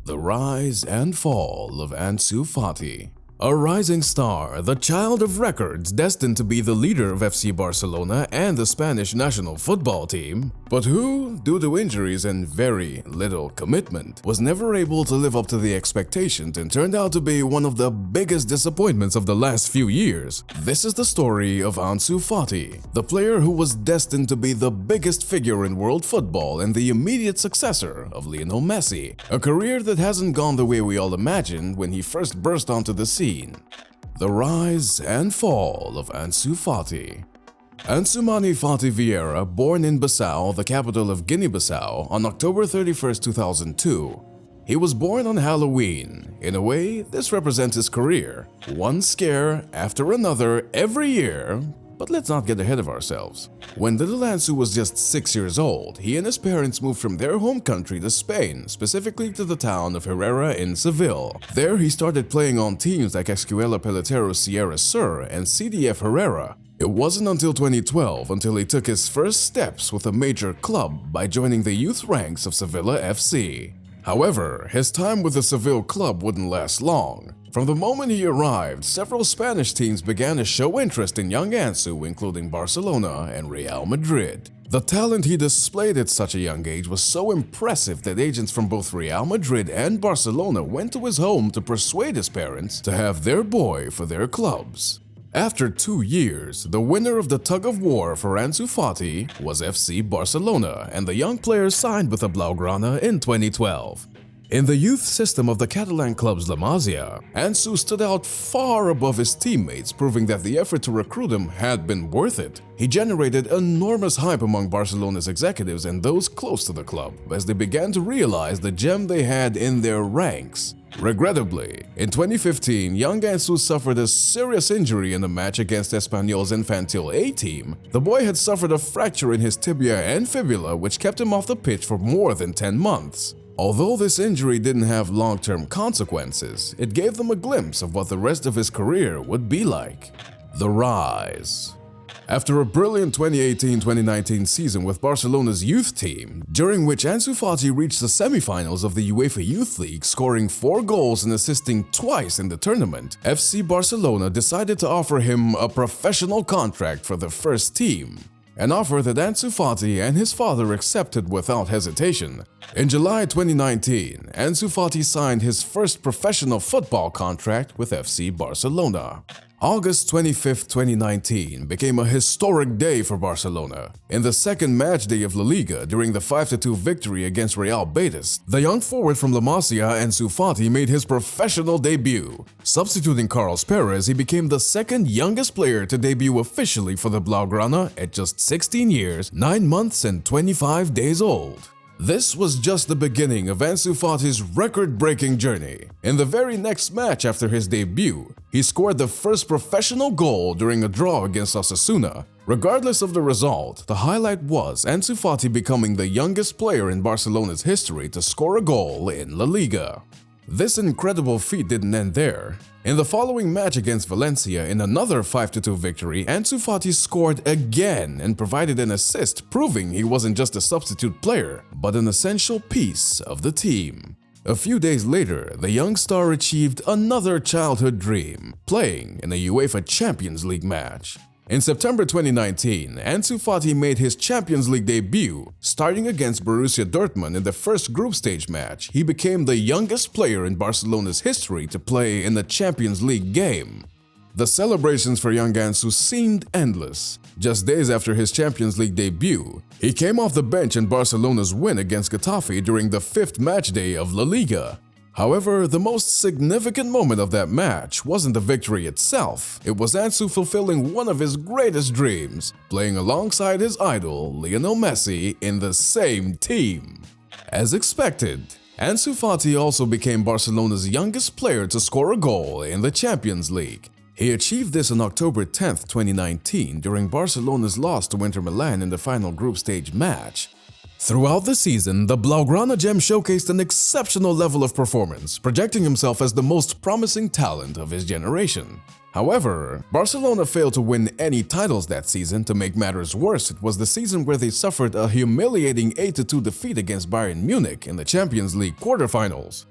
The rise and fall of Ansu Fati. A rising star, the child of records destined to be the leader of FC Barcelona and the Spanish national football team, but who, due to injuries and very little commitment, was never able to live up to the expectations and turned out to be one of the biggest disappointments of the last few years. This is the story of Ansu Fati, the player who was destined to be the biggest figure in world football and the immediate successor of Lionel Messi, a career that hasn't gone the way we all imagined when he first burst onto the scene. The rise and fall of Ansu Fati. Ansu Fati Vieira, born in Bissau, the capital of Guinea-Bissau, on October 31, 2002. He was born on Halloween. In a way, this represents his career. One scare after another every year. But let's not get ahead of ourselves. When little Ansu was just 6 years old, he and his parents moved from their home country to Spain, specifically to the town of Herrera in Seville. There he started playing on teams like Escuela Pelotero Sierra Sur and CDF Herrera. It wasn't until 2012 until he took his first steps with a major club by joining the youth ranks of Sevilla FC. However, his time with the Seville club wouldn't last long. From the moment he arrived, several Spanish teams began to show interest in young Ansu, including Barcelona and Real Madrid. The talent he displayed at such a young age was so impressive that agents from both Real Madrid and Barcelona went to his home to persuade his parents to have their boy for their clubs. After 2 years, the winner of the tug-of-war for Ansu Fati was FC Barcelona, and the young player signed with the Blaugrana in 2012. In the youth system of the Catalan clubs La Masia, Ansu stood out far above his teammates, proving that the effort to recruit him had been worth it. He generated enormous hype among Barcelona's executives and those close to the club, as they began to realize the gem they had in their ranks. Regrettably, in 2015, young Ansu suffered a serious injury in a match against Espanyol's Infantil A team. The boy had suffered a fracture in his tibia and fibula, which kept him off the pitch for more than 10 months. Although this injury didn't have long-term consequences, it gave them a glimpse of what the rest of his career would be like. The rise. After a brilliant 2018-2019 season with Barcelona's youth team, during which Ansu Fati reached the semi-finals of the UEFA Youth League, scoring 4 goals and assisting twice in the tournament, FC Barcelona decided to offer him a professional contract for the first team. An offer that Ansu Fati and his father accepted without hesitation. In July 2019, Ansu Fati signed his first professional football contract with FC Barcelona. August 25, 2019 became a historic day for Barcelona. In the second match day of La Liga, during the 5-2 victory against Real Betis, the young forward from La Masia, Ansu Fati, made his professional debut. Substituting Carlos Perez, he became the second youngest player to debut officially for the Blaugrana at just 16 years, 9 months and 25 days old. This was just the beginning of Ansu Fati's record-breaking journey. In the very next match after his debut, he scored the first professional goal during a draw against Osasuna. Regardless of the result, the highlight was Ansu Fati becoming the youngest player in Barcelona's history to score a goal in La Liga. This incredible feat didn't end there. In the following match against Valencia, in another 5-2 victory, Ansu Fati scored again and provided an assist, proving he wasn't just a substitute player, but an essential piece of the team. A few days later, the young star achieved another childhood dream, playing in a UEFA Champions League match. In September 2019, Ansu Fati made his Champions League debut. Starting against Borussia Dortmund in the first group stage match, he became the youngest player in Barcelona's history to play in a Champions League game. The celebrations for young Ansu seemed endless. Just days after his Champions League debut, he came off the bench in Barcelona's win against Getafe during the 5th match day of La Liga. However, the most significant moment of that match wasn't the victory itself. It was Ansu fulfilling one of his greatest dreams, playing alongside his idol, Lionel Messi, in the same team. As expected, Ansu Fati also became Barcelona's youngest player to score a goal in the Champions League. He achieved this on October 10, 2019, during Barcelona's loss to Inter Milan in the final group stage match. Throughout the season, the Blaugrana gem showcased an exceptional level of performance, projecting himself as the most promising talent of his generation. However, Barcelona failed to win any titles that season. To make matters worse, it was the season where they suffered a humiliating 8-2 defeat against Bayern Munich in the Champions League quarterfinals.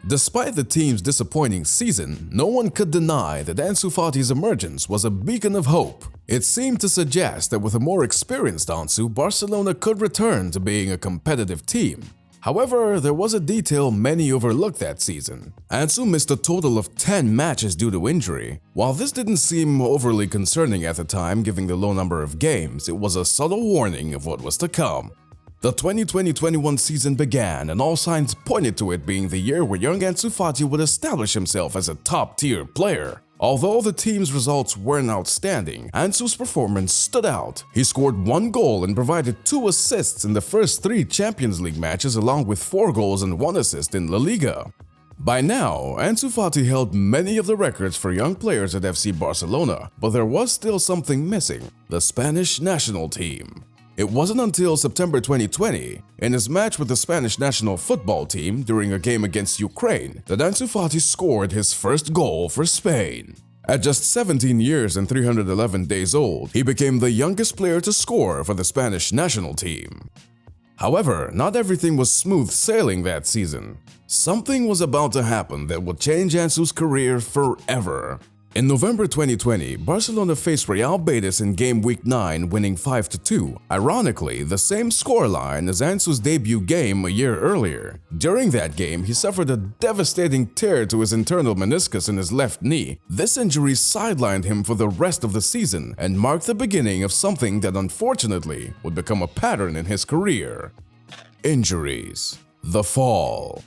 Despite the team's disappointing season, no one could deny that Ansu Fati's emergence was a beacon of hope. It seemed to suggest that with a more experienced Ansu, Barcelona could return to being a competitive team. However, there was a detail many overlooked that season. Ansu missed a total of 10 matches due to injury. While this didn't seem overly concerning at the time, given the low number of games, it was a subtle warning of what was to come. The 2020-21 season began, and all signs pointed to it being the year where young Ansu Fati would establish himself as a top-tier player. Although the team's results weren't outstanding, Ansu's performance stood out. He scored 1 goal and provided 2 assists in the first 3 Champions League matches, along with 4 goals and 1 assist in La Liga. By now, Ansu Fati held many of the records for young players at FC Barcelona, but there was still something missing: the Spanish national team. It wasn't until September 2020, in his match with the Spanish national football team during a game against Ukraine, that Ansu Fati scored his first goal for Spain. At just 17 years and 311 days old, he became the youngest player to score for the Spanish national team. However, not everything was smooth sailing that season. Something was about to happen that would change Ansu's career forever. In November 2020, Barcelona faced Real Betis in game week 9, winning 5-2, ironically the same scoreline as Ansu's debut game a year earlier. During that game, he suffered a devastating tear to his internal meniscus in his left knee. This injury sidelined him for the rest of the season and marked the beginning of something that unfortunately would become a pattern in his career: injuries. The fall.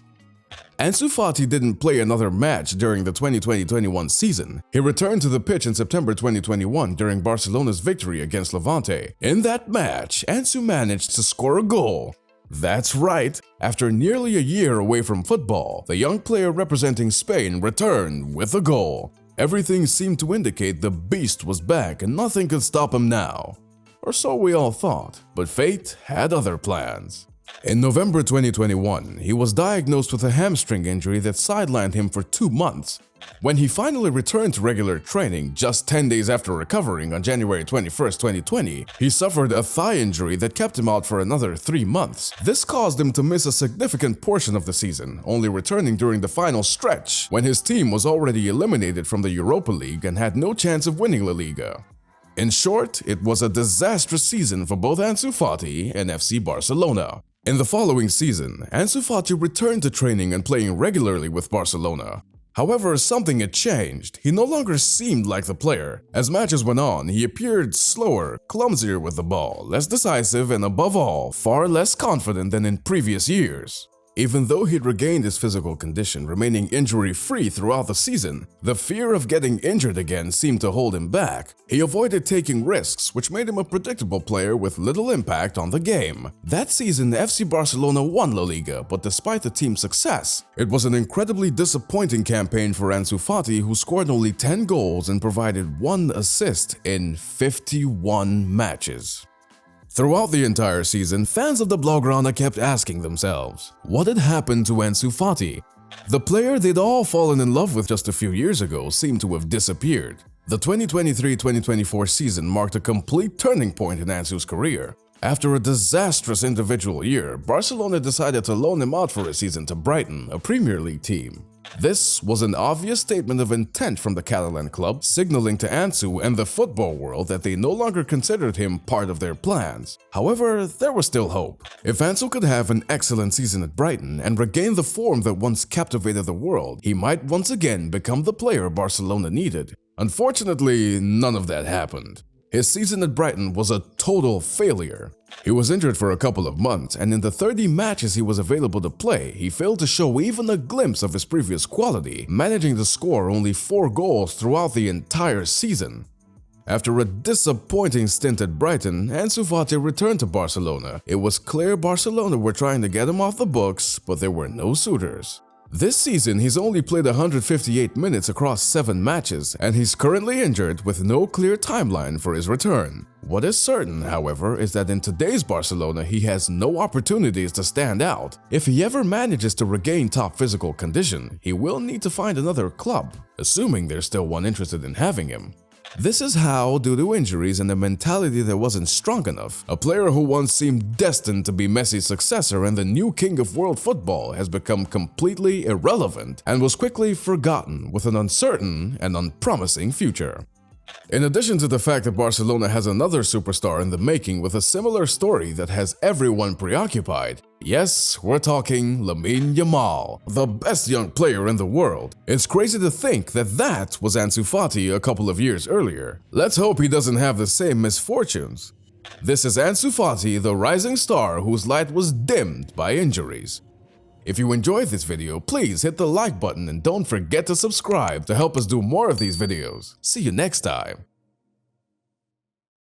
Ansu Fati didn't play another match during the 2020-21 season. He returned to the pitch in September 2021 during Barcelona's victory against Levante. In that match, Ansu managed to score a goal. That's right, after nearly a year away from football, the young player representing Spain returned with a goal. Everything seemed to indicate the beast was back and nothing could stop him now. Or so we all thought, but fate had other plans. In November 2021, he was diagnosed with a hamstring injury that sidelined him for 2 months. When he finally returned to regular training just 10 days after recovering on January 21, 2020, he suffered a thigh injury that kept him out for another 3 months. This caused him to miss a significant portion of the season, only returning during the final stretch, when his team was already eliminated from the Europa League and had no chance of winning La Liga. In short, it was a disastrous season for both Ansu Fati and FC Barcelona. In the following season, Ansu Fati returned to training and playing regularly with Barcelona. However, something had changed. He no longer seemed like the player. As matches went on, he appeared slower, clumsier with the ball, less decisive, and above all, far less confident than in previous years. Even though he'd regained his physical condition, remaining injury-free throughout the season, the fear of getting injured again seemed to hold him back. He avoided taking risks, which made him a predictable player with little impact on the game. That season, FC Barcelona won La Liga, but despite the team's success, it was an incredibly disappointing campaign for Ansu Fati, who scored only 10 goals and provided 1 assist in 51 matches. Throughout the entire season, fans of the Blaugrana kept asking themselves, what had happened to Ansu Fati? The player they'd all fallen in love with just a few years ago seemed to have disappeared. The 2023-2024 season marked a complete turning point in Ansu's career. After a disastrous individual year, Barcelona decided to loan him out for a season to Brighton, a Premier League team. This was an obvious statement of intent from the Catalan club, signaling to Ansu and the football world that they no longer considered him part of their plans. However, there was still hope. If Ansu could have an excellent season at Brighton and regain the form that once captivated the world, he might once again become the player Barcelona needed. Unfortunately, none of that happened. His season at Brighton was a total failure. He was injured for a couple of months, and in the 30 matches he was available to play, he failed to show even a glimpse of his previous quality, managing to score only 4 goals throughout the entire season. After a disappointing stint at Brighton, Ansu Fati returned to Barcelona. It was clear Barcelona were trying to get him off the books, but there were no suitors. This season, he's only played 158 minutes across 7 matches, and he's currently injured with no clear timeline for his return. What is certain, however, is that in today's Barcelona, he has no opportunities to stand out. If he ever manages to regain top physical condition, he will need to find another club, assuming there's still one interested in having him. This is how, due to injuries and a mentality that wasn't strong enough, a player who once seemed destined to be Messi's successor and the new king of world football has become completely irrelevant and was quickly forgotten with an uncertain and unpromising future. In addition to the fact that Barcelona has another superstar in the making with a similar story that has everyone preoccupied, yes, we're talking Lamine Yamal, the best young player in the world. It's crazy to think that that was Ansu Fati a couple of years earlier. Let's hope he doesn't have the same misfortunes. This is Ansu Fati, the rising star whose light was dimmed by injuries. If you enjoyed this video, please hit the like button and don't forget to subscribe to help us do more of these videos. See you next time.